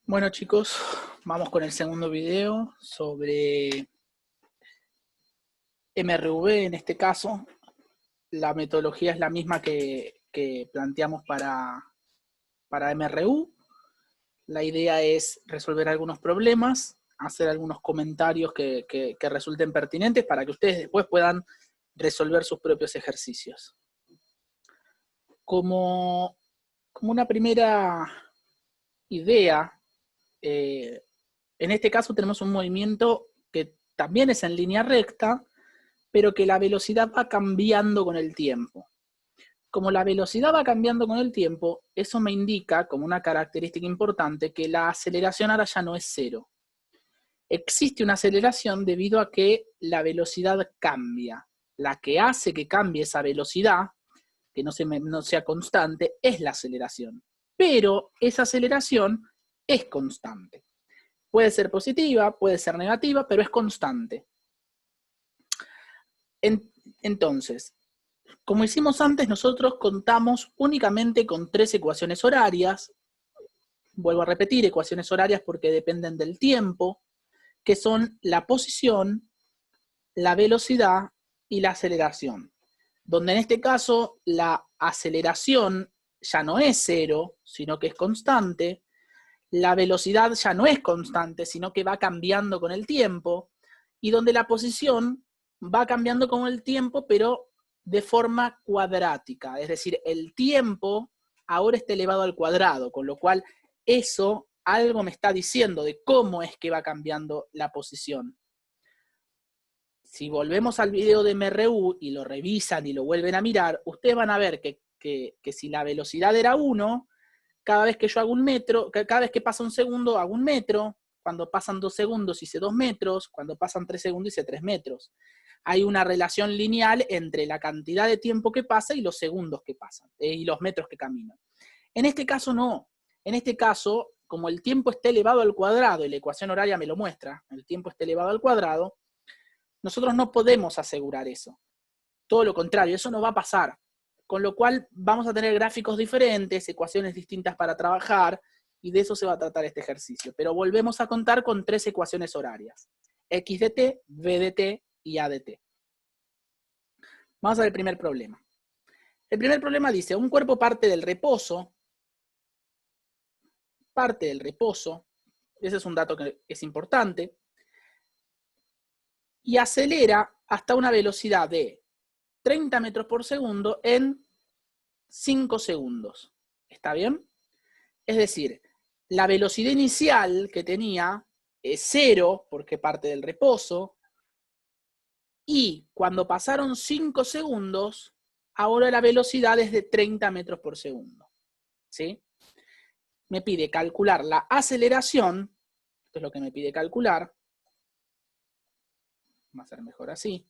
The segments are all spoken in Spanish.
Bueno chicos, vamos con el segundo video sobre MRV. En este caso, la metodología es la misma que planteamos para MRU. La idea es resolver algunos problemas, hacer algunos comentarios que resulten pertinentes para que ustedes después puedan resolver sus propios ejercicios. Como una primera idea, en este caso tenemos un movimiento que también es en línea recta, pero que la velocidad va cambiando con el tiempo. Como la velocidad va cambiando con el tiempo, eso me indica, como una característica importante, que la aceleración ahora ya no es cero. Existe una aceleración debido a que la velocidad cambia. La que hace que cambie esa velocidad, que no sea constante, es la aceleración. Pero esa aceleración es constante. Puede ser positiva, puede ser negativa, pero es constante. Entonces, como hicimos antes, nosotros contamos únicamente con 3 ecuaciones horarias. Vuelvo a repetir, ecuaciones horarias porque dependen del tiempo, que son la posición, la velocidad y la aceleración. Donde en este caso la aceleración ya no es cero, sino que es constante. La velocidad ya no es constante, sino que va cambiando con el tiempo. Y donde la posición va cambiando con el tiempo, pero de forma cuadrática. Es decir, el tiempo ahora está elevado al cuadrado, con lo cual eso algo me está diciendo de cómo es que va cambiando la posición. Si volvemos al video de MRU y lo revisan y lo vuelven a mirar, ustedes van a ver que si la velocidad era 1, cada vez que yo hago un metro, cada vez que pasa un segundo hago un metro, cuando pasan 2 segundos hice 2 metros, cuando pasan 3 segundos hice 3 metros. Hay una relación lineal entre la cantidad de tiempo que pasa y los segundos que pasan, y los metros que caminan. En este caso no. En este caso, como el tiempo está elevado al cuadrado, y la ecuación horaria me lo muestra, el tiempo está elevado al cuadrado, nosotros no podemos asegurar eso. Todo lo contrario, eso no va a pasar. Con lo cual vamos a tener gráficos diferentes, ecuaciones distintas para trabajar, y de eso se va a tratar este ejercicio. Pero volvemos a contar con 3 ecuaciones horarias: x de t, v de t y a de t. Vamos a ver el primer problema. El primer problema dice, un cuerpo parte del reposo, ese es un dato que es importante, y acelera hasta una velocidad de 30 metros por segundo en 5 segundos. ¿Está bien? Es decir, la velocidad inicial que tenía es 0 porque parte del reposo, y cuando pasaron 5 segundos, ahora la velocidad es de 30 metros por segundo. ¿Sí? Me pide calcular la aceleración, esto es lo que me pide calcular, va a ser mejor así,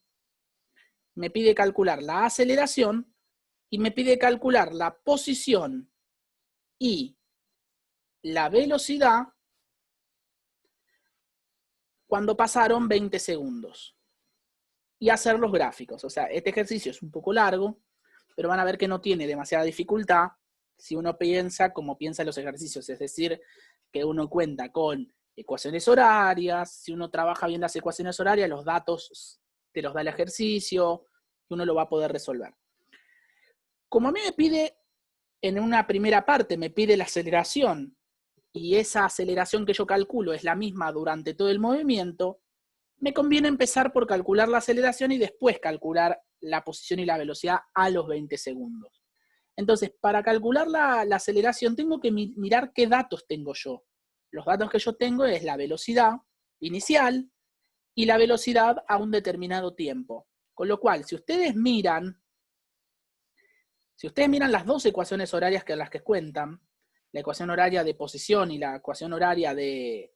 me pide calcular la aceleración y me pide calcular la posición y la velocidad cuando pasaron 20 segundos. Y hacer los gráficos. O sea, este ejercicio es un poco largo, pero van a ver que no tiene demasiada dificultad si uno piensa como piensan los ejercicios. Es decir, que uno cuenta con ecuaciones horarias, si uno trabaja bien las ecuaciones horarias, los datos te los da el ejercicio, y uno lo va a poder resolver. Como a mí me pide, en una primera parte, me pide la aceleración, y esa aceleración que yo calculo es la misma durante todo el movimiento, me conviene empezar por calcular la aceleración y después calcular la posición y la velocidad a los 20 segundos. Entonces, para calcular la aceleración tengo que mirar qué datos tengo yo. Los datos que yo tengo es la velocidad inicial y la velocidad a un determinado tiempo. Con lo cual, si ustedes miran las 2 ecuaciones horarias que las que cuentan, la ecuación horaria de posición y la ecuación horaria de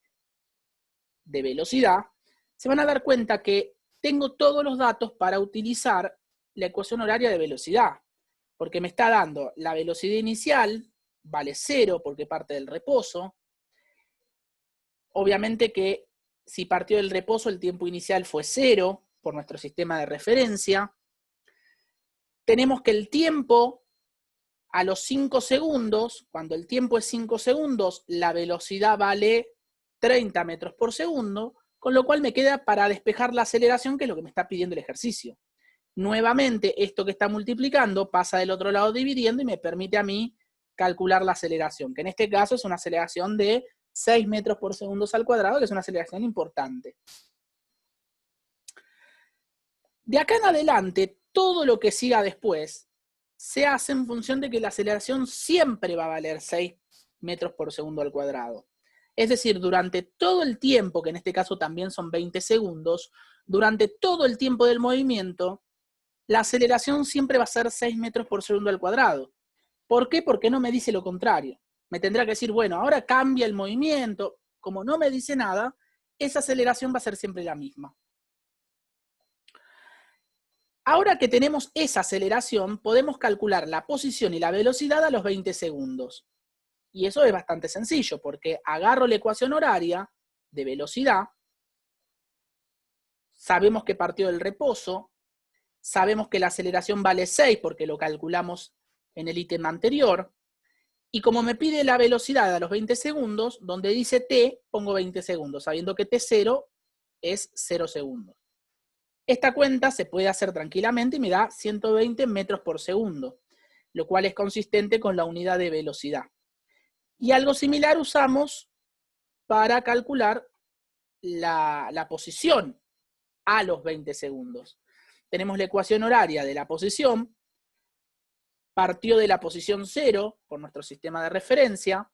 velocidad, se van a dar cuenta que tengo todos los datos para utilizar la ecuación horaria de velocidad, porque me está dando la velocidad inicial, vale 0 porque parte del reposo. Obviamente que si partió del reposo el tiempo inicial fue 0 por nuestro sistema de referencia. Tenemos que el tiempo A los 5 segundos, cuando el tiempo es 5 segundos, la velocidad vale 30 metros por segundo, con lo cual me queda para despejar la aceleración, que es lo que me está pidiendo el ejercicio. Nuevamente, esto que está multiplicando pasa del otro lado dividiendo y me permite a mí calcular la aceleración, que en este caso es una aceleración de 6 metros por segundo al cuadrado, que es una aceleración importante. De acá en adelante, todo lo que siga después se hace en función de que la aceleración siempre va a valer 6 metros por segundo al cuadrado. Es decir, durante todo el tiempo, que en este caso también son 20 segundos, durante todo el tiempo del movimiento, la aceleración siempre va a ser 6 metros por segundo al cuadrado. ¿Por qué? Porque no me dice lo contrario. Me tendrá que decir, bueno, ahora cambia el movimiento. Como no me dice nada, esa aceleración va a ser siempre la misma. Ahora que tenemos esa aceleración, podemos calcular la posición y la velocidad a los 20 segundos. Y eso es bastante sencillo, porque agarro la ecuación horaria de velocidad, sabemos que partió del reposo, sabemos que la aceleración vale 6 porque lo calculamos en el ítem anterior, y como me pide la velocidad a los 20 segundos, donde dice t, pongo 20 segundos, sabiendo que t0 es 0 segundos. Esta cuenta se puede hacer tranquilamente y me da 120 metros por segundo, lo cual es consistente con la unidad de velocidad. Y algo similar usamos para calcular la posición a los 20 segundos. Tenemos la ecuación horaria de la posición, partió de la posición 0 por nuestro sistema de referencia,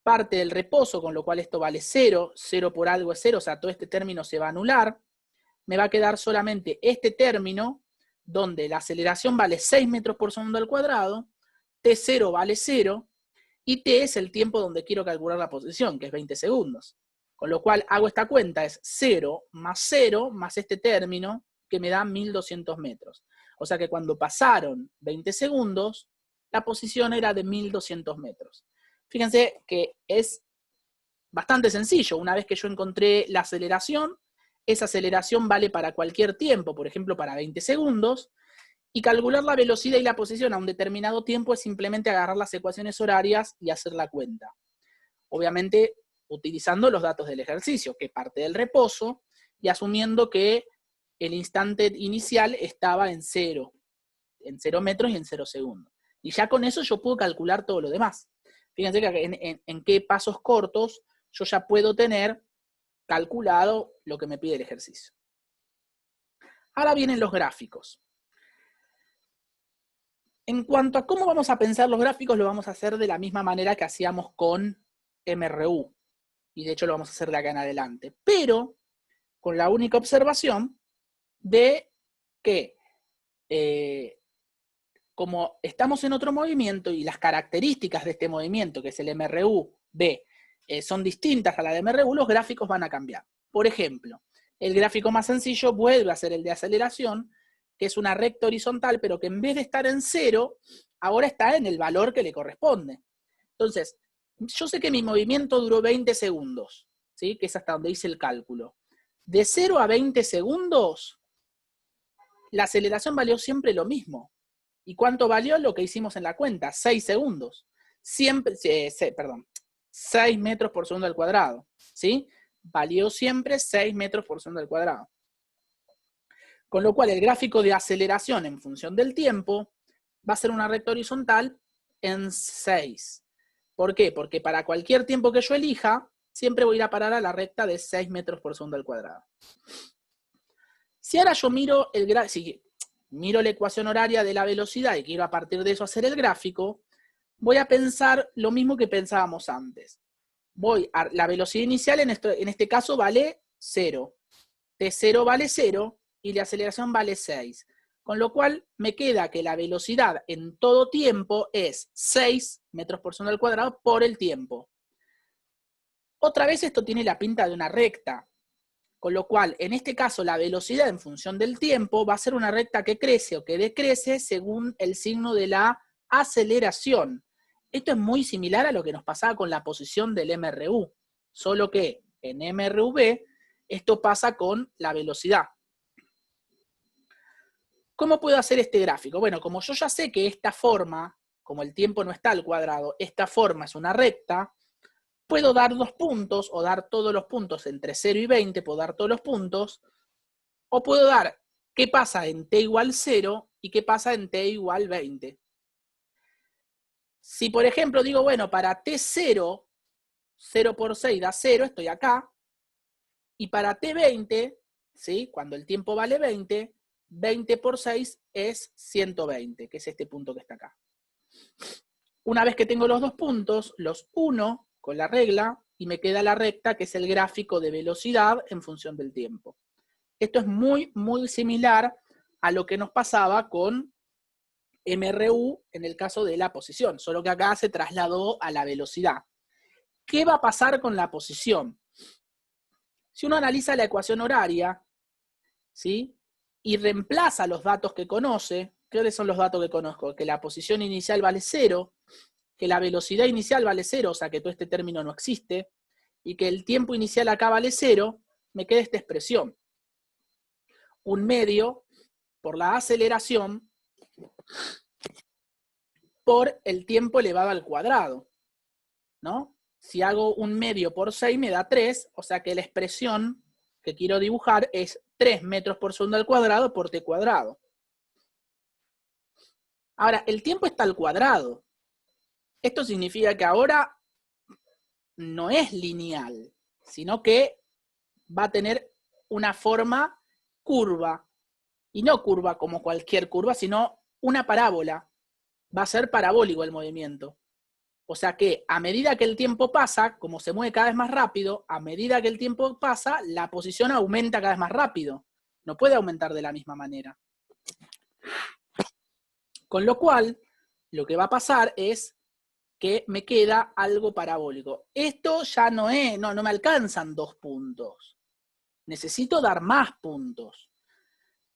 parte del reposo, con lo cual esto vale 0, 0 por algo es 0, o sea, todo este término se va a anular, me va a quedar solamente este término, donde la aceleración vale 6 metros por segundo al cuadrado, t0 vale 0, y t es el tiempo donde quiero calcular la posición, que es 20 segundos. Con lo cual hago esta cuenta, es 0 más este término, que me da 1200 metros. O sea que cuando pasaron 20 segundos, la posición era de 1200 metros. Fíjense que es bastante sencillo. Una vez que yo encontré la aceleración, esa aceleración vale para cualquier tiempo, por ejemplo para 20 segundos, y calcular la velocidad y la posición a un determinado tiempo es simplemente agarrar las ecuaciones horarias y hacer la cuenta. Obviamente utilizando los datos del ejercicio, que parte del reposo, y asumiendo que el instante inicial estaba en 0 metros y en 0 segundos. Y ya con eso yo puedo calcular todo lo demás. Fíjense que en qué pasos cortos yo ya puedo tener calculado lo que me pide el ejercicio. Ahora vienen los gráficos. En cuanto a cómo vamos a pensar los gráficos, lo vamos a hacer de la misma manera que hacíamos con MRU. Y de hecho lo vamos a hacer de acá en adelante. Pero con la única observación de que como estamos en otro movimiento y las características de este movimiento, que es el MRU-B, son distintas a la de MRU, los gráficos van a cambiar. Por ejemplo, el gráfico más sencillo vuelve a ser el de aceleración, que es una recta horizontal, pero que en vez de estar en 0, ahora está en el valor que le corresponde. Entonces, yo sé que mi movimiento duró 20 segundos, ¿sí? Que es hasta donde hice el cálculo. De 0 a 20 segundos, la aceleración valió siempre lo mismo. ¿Y cuánto valió lo que hicimos en la cuenta? 6 segundos. Siempre, 6 metros por segundo al cuadrado, ¿sí? Valió siempre 6 metros por segundo al cuadrado. Con lo cual el gráfico de aceleración en función del tiempo va a ser una recta horizontal en 6. ¿Por qué? Porque para cualquier tiempo que yo elija, siempre voy a ir a parar a la recta de 6 metros por segundo al cuadrado. Si ahora yo miro miro la ecuación horaria de la velocidad y quiero a partir de eso hacer el gráfico, voy a pensar lo mismo que pensábamos antes. La velocidad inicial en este caso vale 0. T0 vale 0 y la aceleración vale 6. Con lo cual me queda que la velocidad en todo tiempo es 6 metros por segundo al cuadrado por el tiempo. Otra vez esto tiene la pinta de una recta. Con lo cual, en este caso, la velocidad en función del tiempo va a ser una recta que crece o que decrece según el signo de la aceleración. Esto es muy similar a lo que nos pasaba con la posición del MRU, solo que en MRV esto pasa con la velocidad. ¿Cómo puedo hacer este gráfico? Bueno, como yo ya sé que esta forma como el tiempo no está al cuadrado, esta forma es una recta, puedo dar 2 puntos, o dar todos los puntos entre 0 y 20, puedo dar todos los puntos, o puedo dar qué pasa en t igual 0 y qué pasa en t igual 20. Si, por ejemplo, digo, bueno, para t0, 0 por 6 da 0, estoy acá, y para t20, ¿sí? Cuando el tiempo vale 20, 20 por 6 es 120, que es este punto que está acá. Una vez que tengo los 2 puntos, los uno con la regla, y me queda la recta, que es el gráfico de velocidad en función del tiempo. Esto es muy, muy similar a lo que nos pasaba con MRU en el caso de la posición, solo que acá se trasladó a la velocidad. ¿Qué va a pasar con la posición? Si uno analiza la ecuación horaria, ¿sí? Y reemplaza los datos que conoce, ¿cuáles son los datos que conozco? Que la posición inicial vale 0, que la velocidad inicial vale 0, o sea que todo este término no existe, y que el tiempo inicial acá vale 0, me queda esta expresión. Un medio por la aceleración por el tiempo elevado al cuadrado, ¿no? Si hago un medio por 6 me da 3, o sea que la expresión que quiero dibujar es 3 metros por segundo al cuadrado por t cuadrado. Ahora, el tiempo está al cuadrado. Esto significa que ahora no es lineal, sino que va a tener una forma curva. Y no curva como cualquier curva, sino una parábola. Va a ser parabólico el movimiento. O sea que a medida que el tiempo pasa, como se mueve cada vez más rápido, a medida que el tiempo pasa, la posición aumenta cada vez más rápido. No puede aumentar de la misma manera. Con lo cual, lo que va a pasar es que me queda algo parabólico. Esto ya no me alcanzan 2 puntos. Necesito dar más puntos.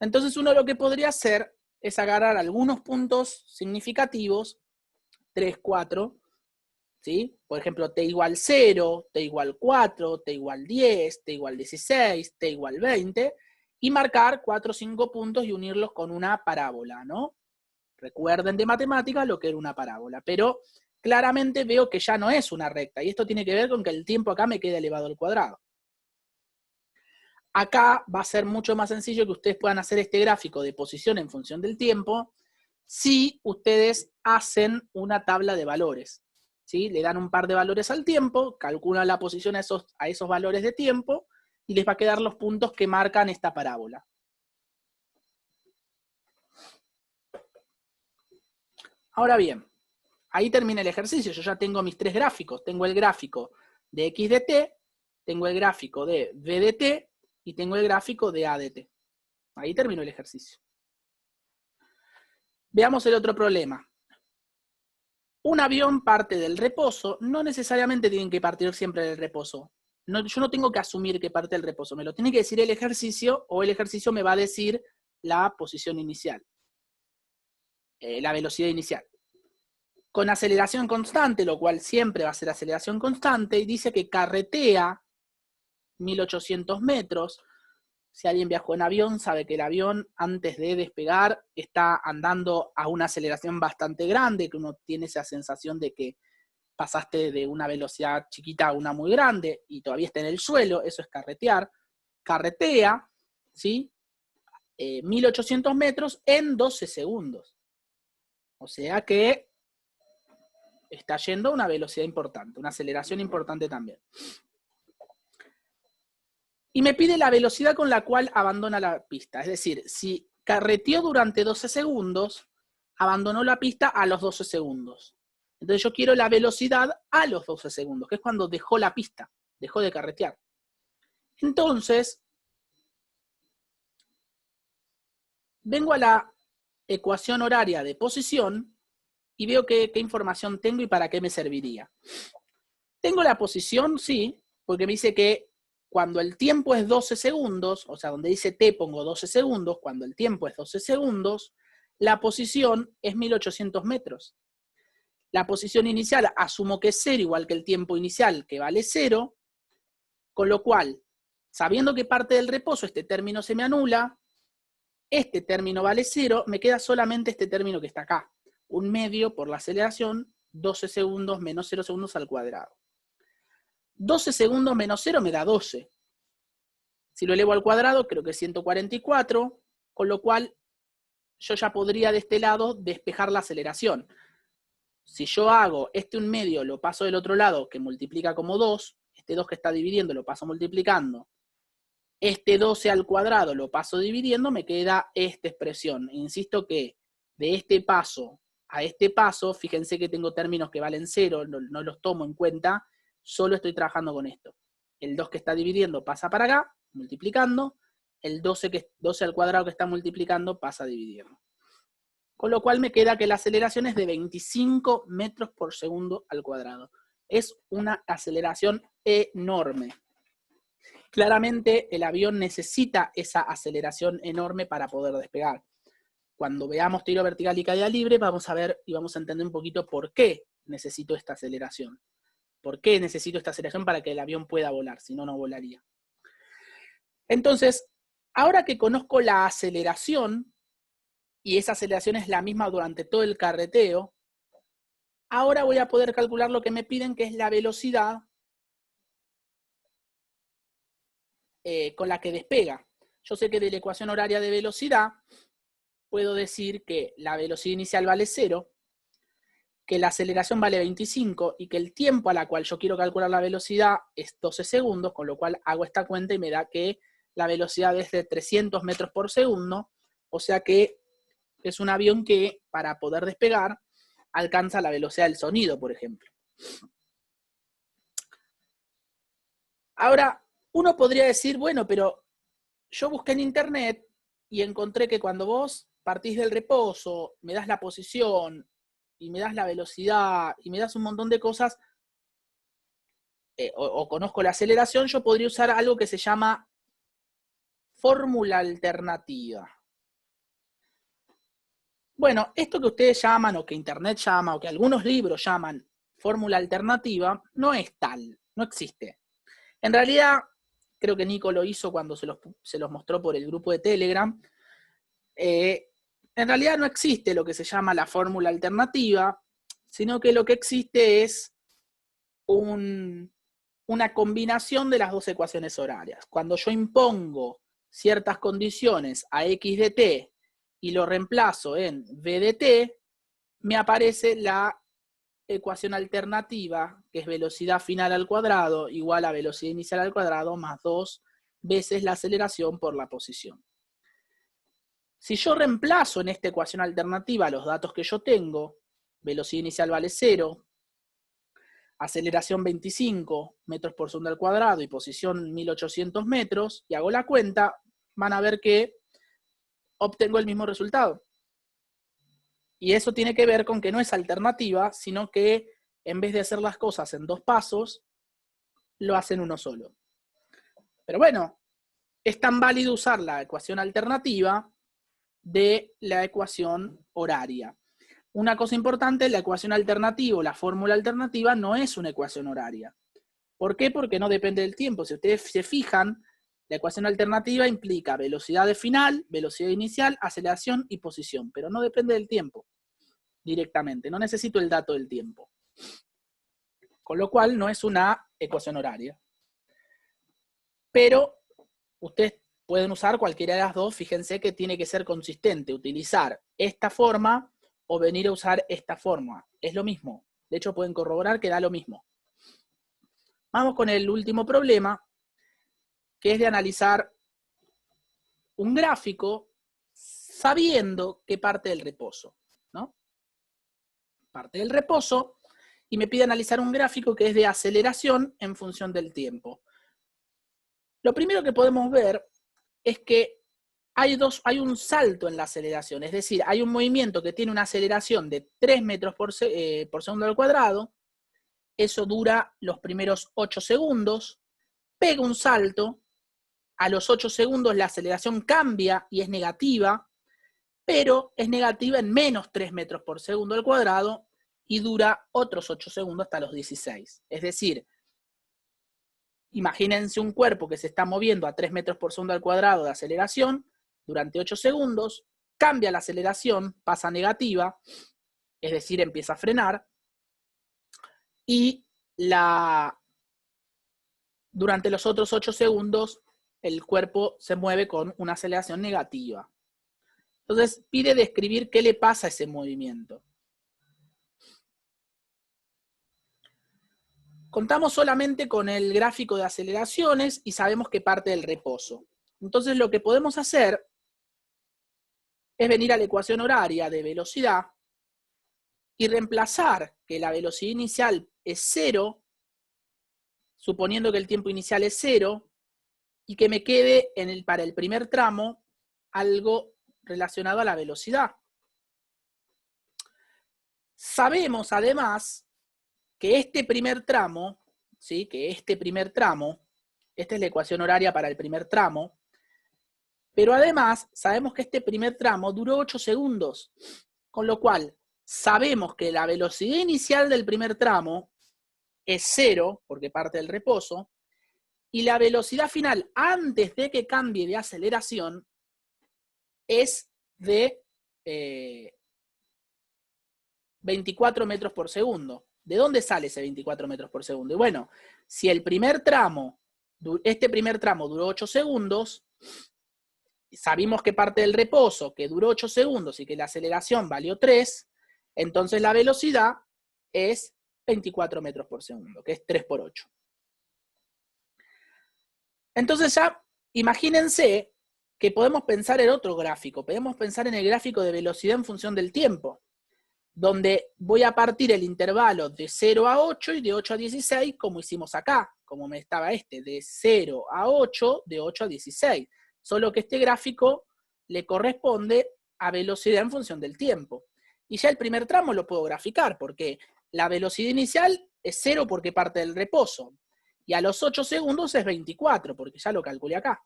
Entonces uno lo que podría hacer es agarrar algunos puntos significativos, 3, 4, ¿sí? Por ejemplo, t igual 0, t igual 4, t igual 10, t igual 16, t igual 20, y marcar 4 o 5 puntos y unirlos con una parábola, ¿no? Recuerden de matemáticas lo que era una parábola, pero claramente veo que ya no es una recta, y esto tiene que ver con que el tiempo acá me queda elevado al cuadrado. Acá va a ser mucho más sencillo que ustedes puedan hacer este gráfico de posición en función del tiempo si ustedes hacen una tabla de valores, ¿sí? Le dan un par de valores al tiempo, calculan la posición a esos valores de tiempo y les va a quedar los puntos que marcan esta parábola. Ahora bien, ahí termina el ejercicio. Yo ya tengo mis 3 gráficos. Tengo el gráfico de x de t, tengo el gráfico de v de t y tengo el gráfico de a de t. Ahí terminó el ejercicio. Veamos el otro problema. Un avión parte del reposo, no necesariamente tienen que partir siempre del reposo. Yo no tengo que asumir que parte del reposo, me lo tiene que decir el ejercicio, o el ejercicio me va a decir la posición inicial, la velocidad inicial. Con aceleración constante, lo cual siempre va a ser aceleración constante, y dice que carretea 1800 metros. Si alguien viajó en avión, sabe que el avión antes de despegar está andando a una aceleración bastante grande, que uno tiene esa sensación de que pasaste de una velocidad chiquita a una muy grande y todavía está en el suelo, eso es carretear. Carretea, ¿sí? 1800 metros en 12 segundos. O sea que está yendo a una velocidad importante, una aceleración importante también. Y me pide la velocidad con la cual abandona la pista. Es decir, si carreteó durante 12 segundos, abandonó la pista a los 12 segundos. Entonces yo quiero la velocidad a los 12 segundos, que es cuando dejó la pista, dejó de carretear. Entonces, vengo a la ecuación horaria de posición y veo qué información tengo y para qué me serviría. Tengo la posición, sí, porque me dice que cuando el tiempo es 12 segundos, o sea, donde dice t pongo 12 segundos, cuando el tiempo es 12 segundos, la posición es 1800 metros. La posición inicial asumo que es 0, igual que el tiempo inicial, que vale 0, con lo cual, sabiendo que parte del reposo, este término se me anula, este término vale 0, me queda solamente este término que está acá. un medio por la aceleración, 12 segundos menos 0 segundos al cuadrado. 12 segundos menos 0 me da 12. Si lo elevo al cuadrado, creo que es 144, con lo cual yo ya podría de este lado despejar la aceleración. Si yo hago un medio, lo paso del otro lado, que multiplica como 2, este 2 que está dividiendo lo paso multiplicando, este 12 al cuadrado lo paso dividiendo, me queda esta expresión. Insisto que de este paso a este paso, fíjense que tengo términos que valen 0, no los tomo en cuenta, solo estoy trabajando con esto. El 2 que está dividiendo pasa para acá, multiplicando, el 12 al cuadrado que está multiplicando pasa dividiendo. Con lo cual me queda que la aceleración es de 25 metros por segundo al cuadrado. Es una aceleración enorme. Claramente el avión necesita esa aceleración enorme para poder despegar. Cuando veamos tiro vertical y caída libre, vamos a ver y vamos a entender un poquito por qué necesito esta aceleración. ¿Por qué necesito esta aceleración para que el avión pueda volar? Si no, no volaría. Entonces, ahora que conozco la aceleración, y esa aceleración es la misma durante todo el carreteo, ahora voy a poder calcular lo que me piden, que es la velocidad con la que despega. Yo sé que de la ecuación horaria de velocidad puedo decir que la velocidad inicial vale 0, que la aceleración vale 25 y que el tiempo a la cual yo quiero calcular la velocidad es 12 segundos, con lo cual hago esta cuenta y me da que la velocidad es de 300 metros por segundo, o sea que es un avión que para poder despegar alcanza la velocidad del sonido, por ejemplo. Ahora, uno podría decir, bueno, pero yo busqué en internet y encontré que cuando vos partís del reposo, me das la posición y me das la velocidad y me das un montón de cosas, o conozco la aceleración, yo podría usar algo que se llama fórmula alternativa. Bueno, esto que ustedes llaman, o que internet llama, o que algunos libros llaman fórmula alternativa, no es tal, no existe. En realidad, creo que Nico lo hizo cuando se los mostró por el grupo de Telegram. En realidad no existe lo que se llama la fórmula alternativa, sino que lo que existe es una combinación de las dos ecuaciones horarias. Cuando yo impongo ciertas condiciones a x de t y lo reemplazo en v de t, me aparece la ecuación alternativa, que es velocidad final al cuadrado igual a velocidad inicial al cuadrado más 2 veces la aceleración por la posición. Si yo reemplazo en esta ecuación alternativa los datos que yo tengo, velocidad inicial vale 0, aceleración 25 metros por segundo al cuadrado y posición 1800 metros, y hago la cuenta, van a ver que obtengo el mismo resultado. Y eso tiene que ver con que no es alternativa, sino que en vez de hacer las cosas en 2 pasos, lo hacen uno solo. Pero bueno, es tan válido usar la ecuación alternativa de la ecuación horaria. Una cosa importante, la ecuación alternativa o la fórmula alternativa no es una ecuación horaria. ¿Por qué? Porque no depende del tiempo. Si ustedes se fijan, la ecuación alternativa implica velocidad de final, velocidad inicial, aceleración y posición, pero no depende del tiempo directamente. No necesito el dato del tiempo. Con lo cual no es una ecuación horaria. Pero ustedes pueden usar cualquiera de las dos. Fíjense que tiene que ser consistente. Utilizar esta forma o venir a usar esta forma. Es lo mismo. De hecho, pueden corroborar que da lo mismo. Vamos con el último problema, que es de analizar un gráfico sabiendo que parte del reposo, ¿no? Parte del reposo y me pide analizar un gráfico que es de aceleración en función del tiempo. Lo primero que podemos ver es que hay un salto en la aceleración, es decir, hay un movimiento que tiene una aceleración de 3 metros por segundo al cuadrado, eso dura los primeros 8 segundos, pega un salto, a los 8 segundos la aceleración cambia y es negativa, pero es negativa en menos 3 metros por segundo al cuadrado y dura otros 8 segundos hasta los 16. Es decir, imagínense un cuerpo que se está moviendo a 3 metros por segundo al cuadrado de aceleración durante 8 segundos, cambia la aceleración, pasa a negativa, es decir, empieza a frenar, y durante los otros 8 segundos el cuerpo se mueve con una aceleración negativa. Entonces pide describir qué le pasa a ese movimiento. Contamos solamente con el gráfico de aceleraciones y sabemos que parte del reposo. Entonces lo que podemos hacer es venir a la ecuación horaria de velocidad y reemplazar que la velocidad inicial es 0, suponiendo que el tiempo inicial es 0, y que me quede para el primer tramo algo relacionado a la velocidad. Sabemos además que este primer tramo, ¿sí? Esta es la ecuación horaria para el primer tramo, pero además sabemos que este primer tramo duró 8 segundos, con lo cual sabemos que la velocidad inicial del primer tramo es 0, porque parte del reposo, y la velocidad final antes de que cambie de aceleración es de 24 metros por segundo. ¿De dónde sale ese 24 metros por segundo? Y bueno, si este primer tramo duró 8 segundos, sabemos que parte del reposo, que duró 8 segundos y que la aceleración valió 3, entonces la velocidad es 24 metros por segundo, que es 3 por 8. Entonces ya, imagínense que podemos pensar en otro gráfico, podemos pensar en el gráfico de velocidad en función del tiempo, donde voy a partir el intervalo de 0 a 8 y de 8 a 16, como hicimos acá, como me estaba de 0 a 8, de 8 a 16. Solo que este gráfico le corresponde a velocidad en función del tiempo. Y ya el primer tramo lo puedo graficar, porque la velocidad inicial es 0 porque parte del reposo. Y a los 8 segundos es 24, porque ya lo calculé acá.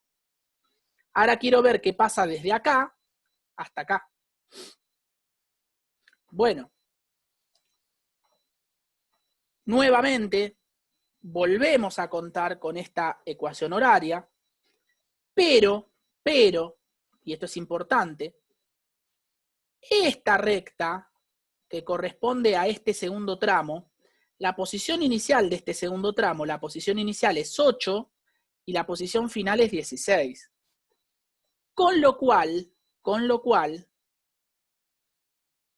Ahora quiero ver qué pasa desde acá hasta acá. Bueno, nuevamente volvemos a contar con esta ecuación horaria, pero, y esto es importante, esta recta que corresponde a este segundo tramo, la posición inicial de este segundo tramo, la posición inicial es 8 y la posición final es 16. Con lo cual,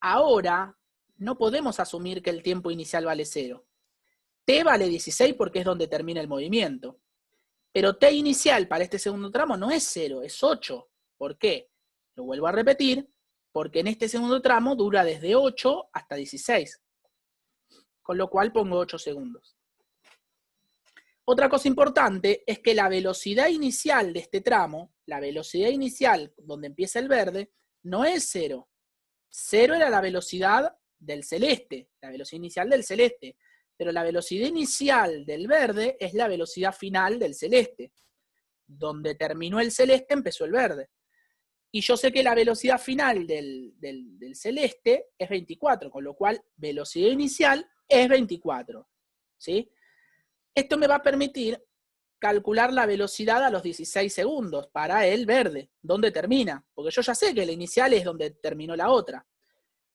ahora no podemos asumir que el tiempo inicial vale 0. T vale 16 porque es donde termina el movimiento. Pero T inicial para este segundo tramo no es 0, es 8. ¿Por qué? Lo vuelvo a repetir, porque en este segundo tramo dura desde 8 hasta 16. Con lo cual pongo 8 segundos. Otra cosa importante es que la velocidad inicial de este tramo, la velocidad inicial donde empieza el verde, no es 0. 0 era la velocidad del celeste, la velocidad inicial del celeste. Pero la velocidad inicial del verde es la velocidad final del celeste. Donde terminó el celeste, empezó el verde. Y yo sé que la velocidad final del celeste es 24, con lo cual velocidad inicial es 24. ¿Sí? Esto me va a permitir calcular la velocidad a los 16 segundos para el verde, donde termina. Porque yo ya sé que la inicial es donde terminó la otra.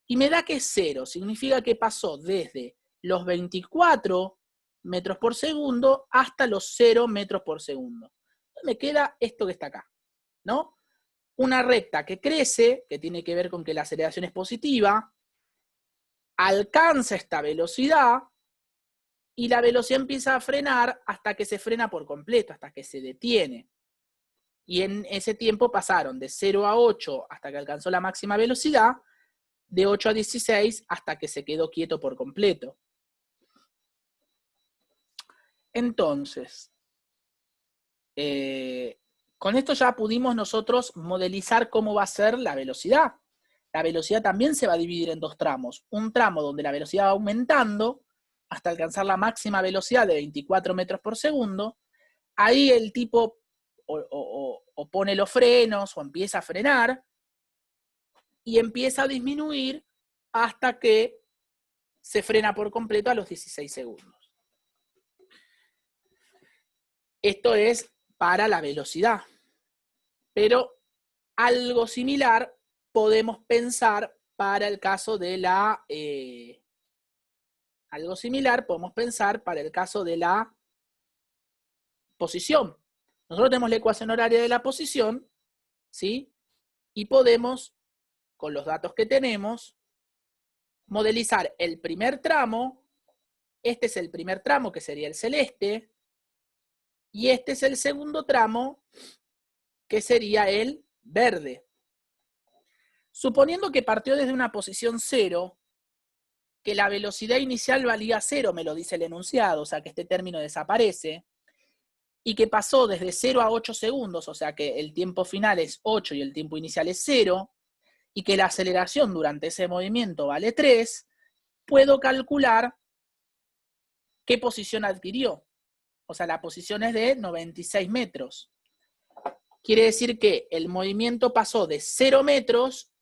Y me da que es 0, significa que pasó desde los 24 metros por segundo hasta los 0 metros por segundo. Me queda esto que está acá, ¿no? Una recta que crece, que tiene que ver con que la aceleración es positiva, alcanza esta velocidad y la velocidad empieza a frenar hasta que se frena por completo, hasta que se detiene. Y en ese tiempo pasaron de 0 a 8 hasta que alcanzó la máxima velocidad, de 8 a 16 hasta que se quedó quieto por completo. Entonces, con esto ya pudimos nosotros modelizar cómo va a ser la velocidad. La velocidad también se va a dividir en dos tramos. Un tramo donde la velocidad va aumentando hasta alcanzar la máxima velocidad de 24 metros por segundo. Ahí el tipo o pone los frenos o empieza a frenar y empieza a disminuir hasta que se frena por completo a los 16 segundos. Esto es para la velocidad. Pero algo similar podemos pensar para el caso de la... algo similar podemos pensar para el caso de la posición. Nosotros tenemos la ecuación horaria de la posición, ¿sí? Y podemos, con los datos que tenemos, modelizar el primer tramo. Este es el primer tramo, que sería el celeste, y este es el segundo tramo, que sería el verde. Suponiendo que partió desde una posición 0, que la velocidad inicial valía 0, me lo dice el enunciado, o sea que este término desaparece, y que pasó desde 0 a 8 segundos, o sea que el tiempo final es 8 y el tiempo inicial es 0, y que la aceleración durante ese movimiento vale 3, puedo calcular qué posición adquirió. O sea, la posición es de 96 metros. Quiere decir que el movimiento pasó de 0 metros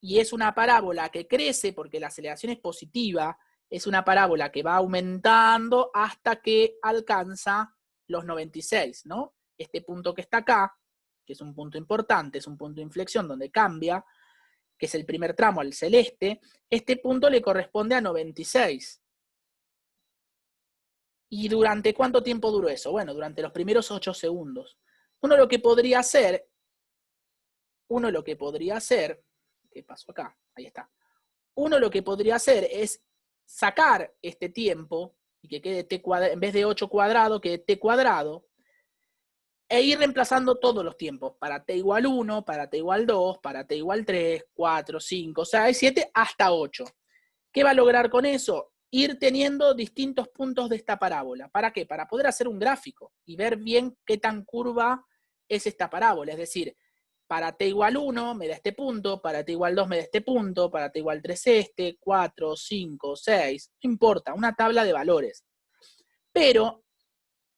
y es una parábola que crece porque la aceleración es positiva, es una parábola que va aumentando hasta que alcanza los 96, ¿no? Este punto que está acá, que es un punto importante, es un punto de inflexión donde cambia, que es el primer tramo al celeste, este punto le corresponde a 96. ¿Y durante cuánto tiempo duró eso? Bueno, durante los primeros 8 segundos. Uno lo que podría hacer, ¿qué pasó acá? Ahí está. Uno lo que podría hacer es sacar este tiempo y que quede t cuadrado, en vez de 8 cuadrado, quede t cuadrado, e ir reemplazando todos los tiempos, para t igual 1, para t igual 2, para t igual 3, 4, 5, 6, 7, hasta 8. ¿Qué va a lograr con eso? Ir teniendo distintos puntos de esta parábola. ¿Para qué? Para poder hacer un gráfico y ver bien qué tan curva es esta parábola. Es decir, para t igual 1 me da este punto, para t igual 2 me da este punto, para t igual 3 este, 4, 5, 6, no importa, una tabla de valores. Pero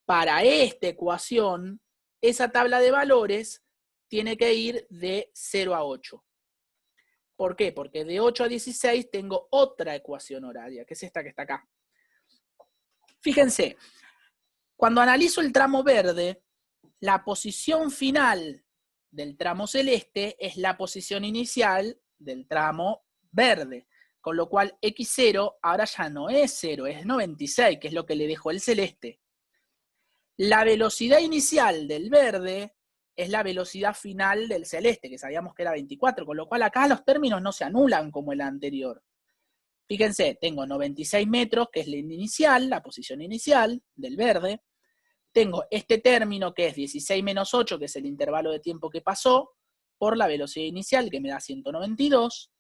para esta ecuación, esa tabla de valores tiene que ir de 0 a 8. ¿Por qué? Porque de 8 a 16 tengo otra ecuación horaria, que es esta que está acá. Fíjense, cuando analizo el tramo verde, la posición final del tramo celeste es la posición inicial del tramo verde, con lo cual x0 ahora ya no es 0, es 96, que es lo que le dejó el celeste. La velocidad inicial del verde es la velocidad final del celeste, que sabíamos que era 24, con lo cual acá los términos no se anulan como el anterior. Fíjense, tengo 96 metros, que es la inicial, la posición inicial del verde. Tengo este término, que es 16 menos 8, que es el intervalo de tiempo que pasó, por la velocidad inicial, que me da 192,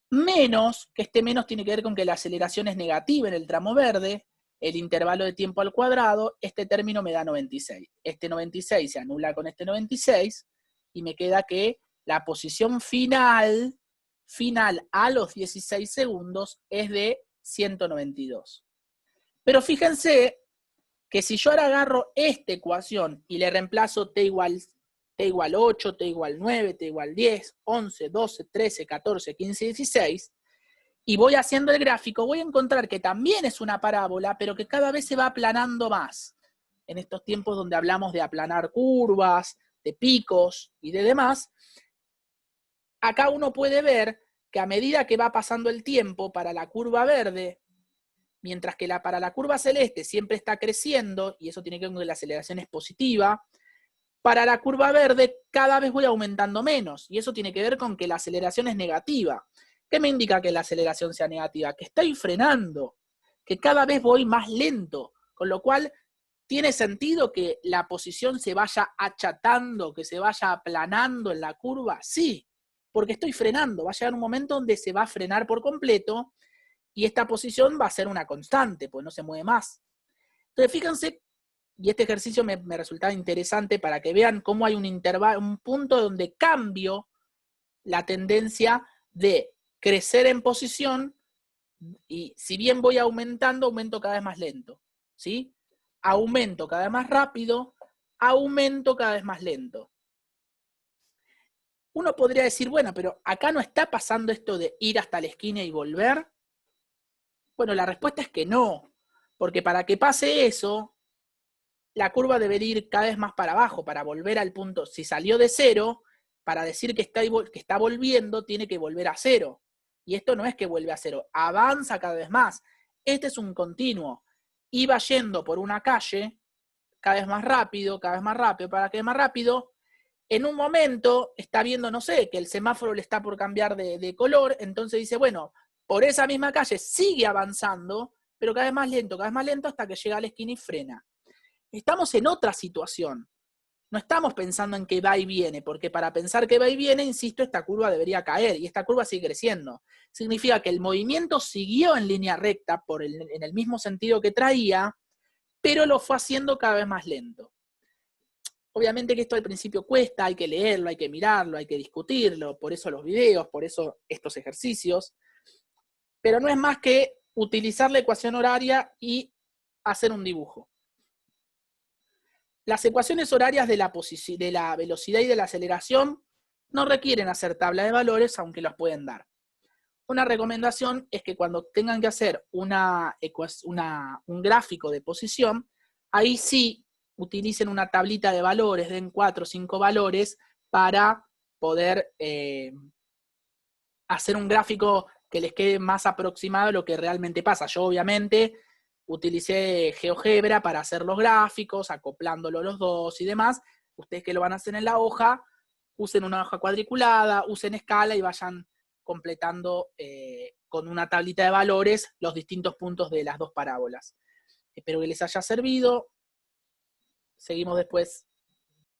menos, que este menos tiene que ver con que la aceleración es negativa en el tramo verde, el intervalo de tiempo al cuadrado, este término me da 96. Este 96 se anula con este 96 y me queda que la posición final a los 16 segundos es de 192. Pero fíjense que si yo ahora agarro esta ecuación y le reemplazo t igual 8, t igual 9, t igual 10, 11, 12, 13, 14, 15, 16, y voy haciendo el gráfico, voy a encontrar que también es una parábola, pero que cada vez se va aplanando más. En estos tiempos donde hablamos de aplanar curvas, de picos y de demás, acá uno puede ver que a medida que va pasando el tiempo para la curva verde, mientras que para la curva celeste siempre está creciendo, y eso tiene que ver con que la aceleración es positiva, para la curva verde cada vez voy aumentando menos, y eso tiene que ver con que la aceleración es negativa. ¿Qué me indica que la aceleración sea negativa? Que estoy frenando, que cada vez voy más lento, con lo cual ¿tiene sentido que la posición se vaya achatando, que se vaya aplanando en la curva? Sí, porque estoy frenando, va a llegar un momento donde se va a frenar por completo y esta posición va a ser una constante, pues no se mueve más. Entonces fíjense, y este ejercicio me resultaba interesante para que vean cómo hay un intervalo, un punto donde cambio la tendencia de crecer en posición y si bien voy aumentando, aumento cada vez más lento, ¿sí? Aumento cada vez más rápido, aumento cada vez más lento. Uno podría decir, bueno, pero acá no está pasando esto de ir hasta la esquina y volver. Bueno, la respuesta es que no, porque para que pase eso, la curva debería ir cada vez más para abajo, para volver al punto. Si salió de 0, para decir que está volviendo, tiene que volver a 0. Y esto no es que vuelve a cero, avanza cada vez más. Este es un continuo. Iba yendo por una calle cada vez más rápido, para que más rápido. En un momento está viendo, no sé, que el semáforo le está por cambiar de color, entonces dice, bueno, por esa misma calle sigue avanzando, pero cada vez más lento hasta que llega a la esquina y frena. Estamos en otra situación. No estamos pensando en que va y viene, porque para pensar que va y viene, insisto, esta curva debería caer y esta curva sigue creciendo. Significa que el movimiento siguió en línea recta en el mismo sentido que traía, pero lo fue haciendo cada vez más lento. Obviamente que esto al principio cuesta, hay que leerlo, hay que mirarlo, hay que discutirlo, por eso los videos, por eso estos ejercicios, pero no es más que utilizar la ecuación horaria y hacer un dibujo. Las ecuaciones horarias de la velocidad y de la aceleración no requieren hacer tabla de valores, aunque los pueden dar. Una recomendación es que cuando tengan que hacer un gráfico de posición, ahí sí utilicen una tablita de valores, den 4 o 5 valores para poder hacer un gráfico que les quede más aproximado a lo que realmente pasa. Yo obviamente utilicé GeoGebra para hacer los gráficos, acoplándolo los dos y demás. Ustedes que lo van a hacer en la hoja, usen una hoja cuadriculada, usen escala y vayan completando con una tablita de valores los distintos puntos de las dos parábolas. Espero que les haya servido. Seguimos después.